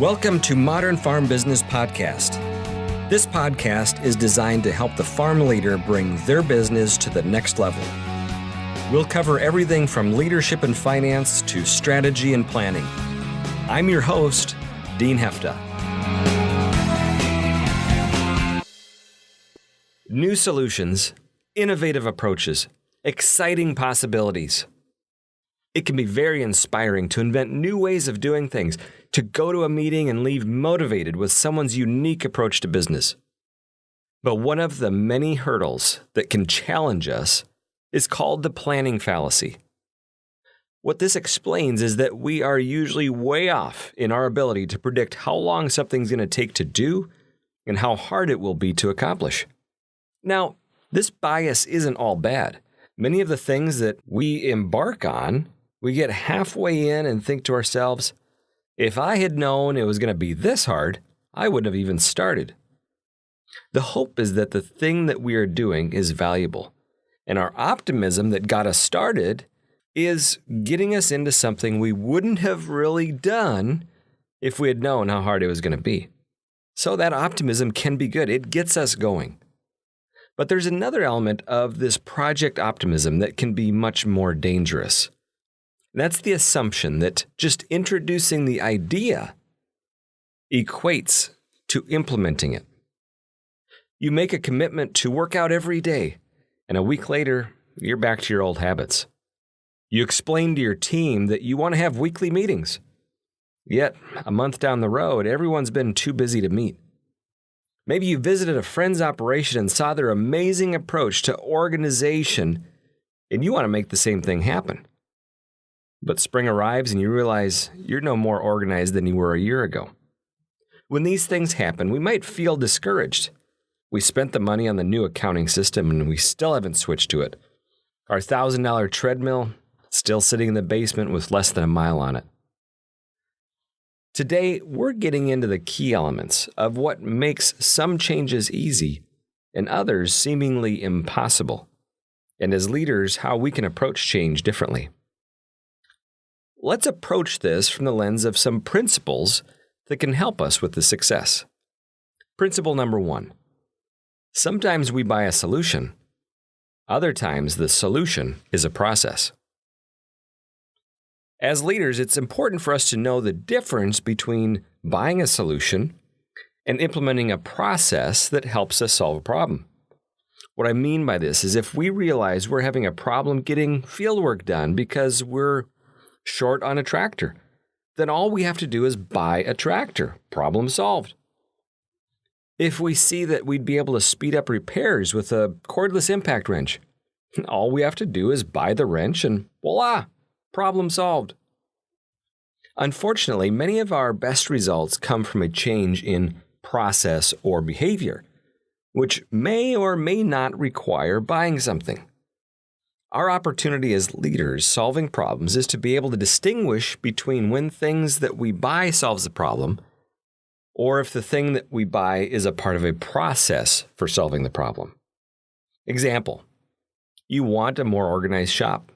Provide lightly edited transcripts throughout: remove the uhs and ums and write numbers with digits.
Welcome to Modern Farm Business Podcast. This podcast is designed to help the farm leader bring their business to the next level. We'll cover everything from leadership and finance to strategy and planning. I'm your host, Dean Hefta. New solutions, innovative approaches, exciting possibilities. It can be very inspiring to invent new ways of doing things, to go to a meeting and leave motivated with someone's unique approach to business. But one of the many hurdles that can challenge us is called the planning fallacy. What this explains is that we are usually way off in our ability to predict how long something's going to take to do and how hard it will be to accomplish. Now, this bias isn't all bad. Many of the things that we embark on, we get halfway in and think to ourselves, if I had known it was going to be this hard, I wouldn't have even started. The hope is that the thing that we are doing is valuable, and our optimism that got us started is getting us into something we wouldn't have really done if we had known how hard it was going to be. So that optimism can be good. It gets us going. But there's another element of this project optimism that can be much more dangerous. That's the assumption that just introducing the idea equates to implementing it. You make a commitment to work out every day, and a week later, you're back to your old habits. You explain to your team that you want to have weekly meetings. Yet, a month down the road, everyone's been too busy to meet. Maybe you visited a friend's operation and saw their amazing approach to organization, and you want to make the same thing happen. But spring arrives and you realize you're no more organized than you were a year ago. When these things happen, we might feel discouraged. We spent the money on the new accounting system and we still haven't switched to it. Our $1,000 treadmill still sitting in the basement with less than a mile on it. Today, we're getting into the key elements of what makes some changes easy and others seemingly impossible, and as leaders, how we can approach change differently. Let's approach this from the lens of some principles that can help us with the success. Principle number 1. Sometimes we buy a solution. Other times the solution is a process. As leaders, it's important for us to know the difference between buying a solution and implementing a process that helps us solve a problem. What I mean by this is if we realize we're having a problem getting fieldwork done because we're short on a tractor, then all we have to do is buy a tractor. Problem solved. If we see that we'd be able to speed up repairs with a cordless impact wrench, all we have to do is buy the wrench and voila, problem solved. Unfortunately, many of our best results come from a change in process or behavior, which may or may not require buying something. Our opportunity as leaders solving problems is to be able to distinguish between when things that we buy solves a problem or if the thing that we buy is a part of a process for solving the problem. Example, you want a more organized shop.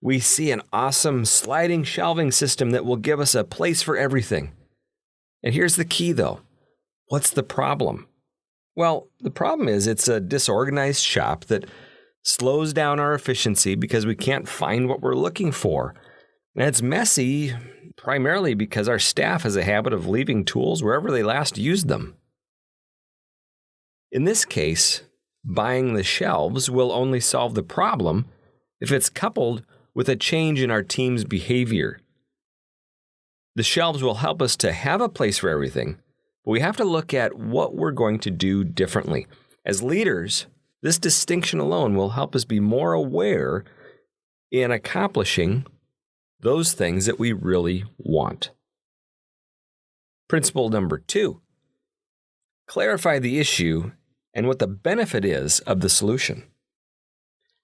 We see an awesome sliding shelving system that will give us a place for everything. And here's the key though. What's the problem? Well, the problem is it's a disorganized shop that slows down our efficiency because we can't find what we're looking for. And it's messy primarily because our staff has a habit of leaving tools wherever they last used them. In this case, buying the shelves will only solve the problem if it's coupled with a change in our team's behavior. The shelves will help us to have a place for everything, but we have to look at what we're going to do differently. As leaders, this distinction alone will help us be more aware in accomplishing those things that we really want. Principle number 2. Clarify the issue and what the benefit is of the solution.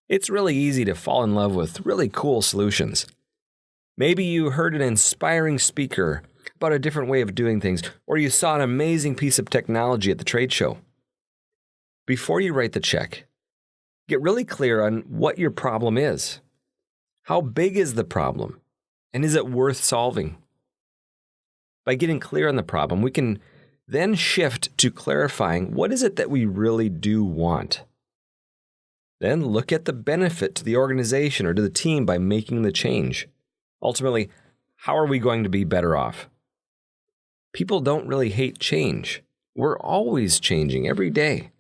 It's really easy to fall in love with really cool solutions. Maybe you heard an inspiring speaker about a different way of doing things, or you saw an amazing piece of technology at the trade show. Before you write the check, get really clear on what your problem is. How big is the problem? And is it worth solving? By getting clear on the problem, we can then shift to clarifying what is it that we really do want. Then look at the benefit to the organization or to the team by making the change. Ultimately, how are we going to be better off? People don't really hate change. We're always changing every day.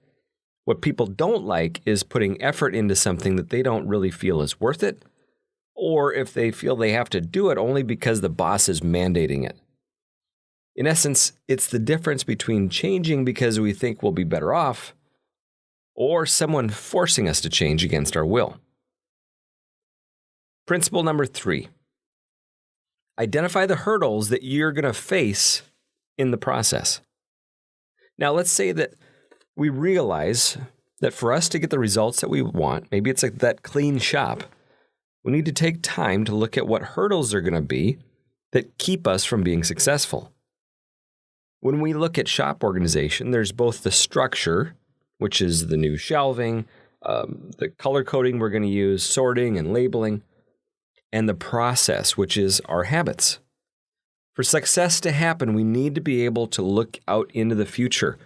What people don't like is putting effort into something that they don't really feel is worth it, or if they feel they have to do it only because the boss is mandating it. In essence, it's the difference between changing because we think we'll be better off, or someone forcing us to change against our will. Principle number 3. Identify the hurdles that you're going to face in the process. Now, let's say that we realize that for us to get the results that we want, maybe it's like that clean shop, we need to take time to look at what hurdles are going to be that keep us from being successful. When we look at shop organization, there's both the structure, which is the new shelving, the color coding we're going to use, sorting and labeling, and the process, which is our habits. For success to happen, we need to be able to look out into the future.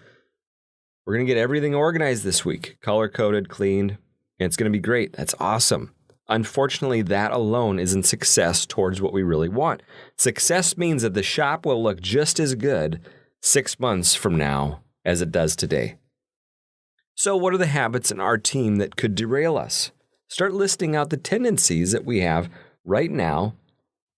We're going to get everything organized this week, color-coded, cleaned, and it's going to be great. That's awesome. Unfortunately, that alone isn't success towards what we really want. Success means that the shop will look just as good 6 months from now as it does today. So what are the habits in our team that could derail us? Start listing out the tendencies that we have right now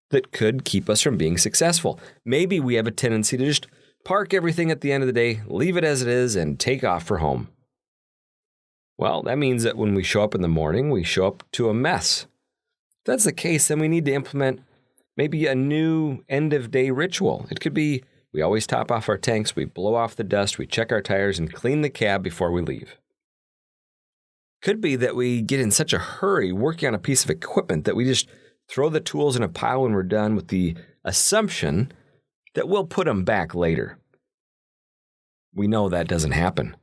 that could keep us from being successful. Maybe we have a tendency to just park everything at the end of the day, leave it as it is, and take off for home. Well, that means that when we show up in the morning, we show up to a mess. If that's the case, then we need to implement maybe a new end-of-day ritual. It could be we always top off our tanks, we blow off the dust, we check our tires, and clean the cab before we leave. Could be that we get in such a hurry working on a piece of equipment that we just throw the tools in a pile when we're done with the assumption that we'll put them back later. We know that doesn't happen.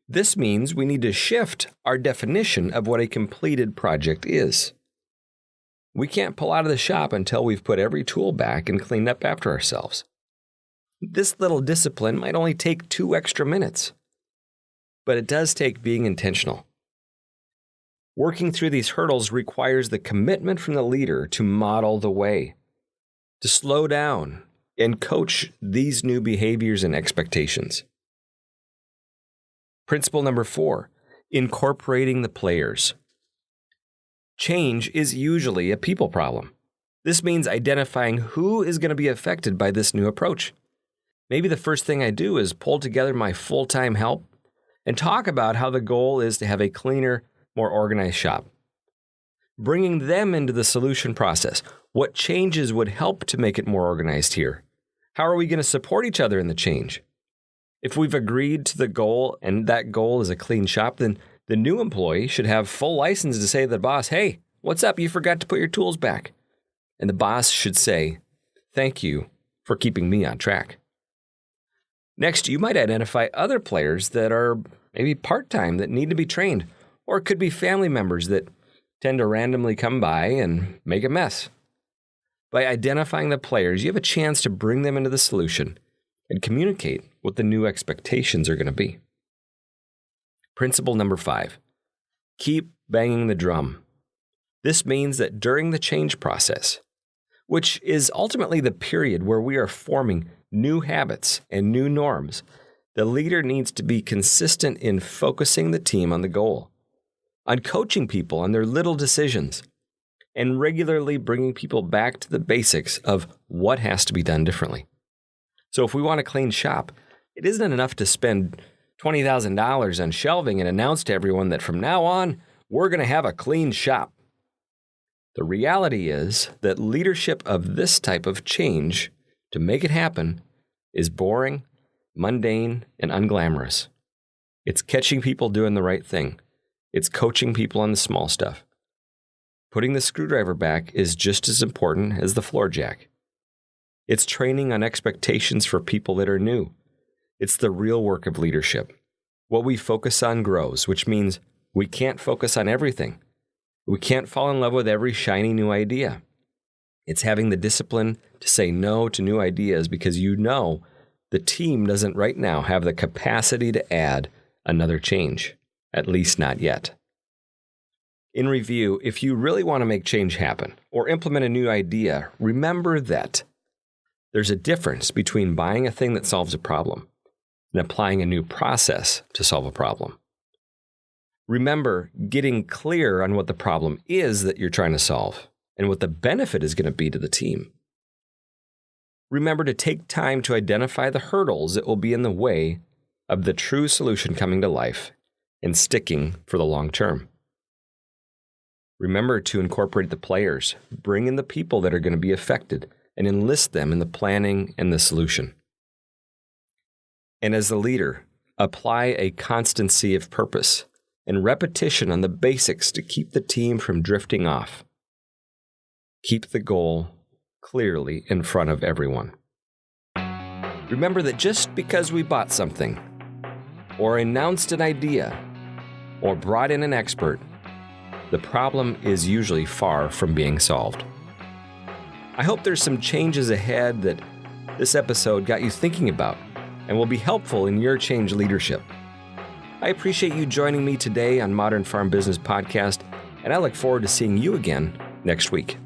This means we need to shift our definition of what a completed project is. We can't pull out of the shop until we've put every tool back and cleaned up after ourselves. This little discipline might only take 2 extra minutes, but it does take being intentional. Working through these hurdles requires the commitment from the leader to model the way, to slow down and coach these new behaviors and expectations. Principle number 4, incorporating the players. Change is usually a people problem. This means identifying who is going to be affected by this new approach. Maybe the first thing I do is pull together my full-time help and talk about how the goal is to have a cleaner, more organized shop. Bringing them into the solution process. What changes would help to make it more organized here? How are we going to support each other in the change? If we've agreed to the goal and that goal is a clean shop, then the new employee should have full license to say to the boss, "Hey, what's up? You forgot to put your tools back." And the boss should say, "Thank you for keeping me on track." Next, you might identify other players that are maybe part-time that need to be trained, or it could be family members that tend to randomly come by and make a mess. By identifying the players, you have a chance to bring them into the solution and communicate what the new expectations are going to be. Principle number 5, keep banging the drum. This means that during the change process, which is ultimately the period where we are forming new habits and new norms, the leader needs to be consistent in focusing the team on the goal, on coaching people on their little decisions, and regularly bringing people back to the basics of what has to be done differently. So if we want a clean shop, it isn't enough to spend $20,000 on shelving and announce to everyone that from now on, we're going to have a clean shop. The reality is that leadership of this type of change, to make it happen, is boring, mundane, and unglamorous. It's catching people doing the right thing. It's coaching people on the small stuff. Putting the screwdriver back is just as important as the floor jack. It's training on expectations for people that are new. It's the real work of leadership. What we focus on grows, which means we can't focus on everything. We can't fall in love with every shiny new idea. It's having the discipline to say no to new ideas because you know the team doesn't right now have the capacity to add another change, at least not yet. In review, if you really want to make change happen or implement a new idea, remember that there's a difference between buying a thing that solves a problem and applying a new process to solve a problem. Remember getting clear on what the problem is that you're trying to solve and what the benefit is going to be to the team. Remember to take time to identify the hurdles that will be in the way of the true solution coming to life and sticking for the long term. Remember to incorporate the players, bring in the people that are going to be affected, and enlist them in the planning and the solution. And as the leader, apply a constancy of purpose and repetition on the basics to keep the team from drifting off. Keep the goal clearly in front of everyone. Remember that just because we bought something, or announced an idea, or brought in an expert, the problem is usually far from being solved. I hope there's some changes ahead that this episode got you thinking about and will be helpful in your change leadership. I appreciate you joining me today on Modern Farm Business Podcast, and I look forward to seeing you again next week.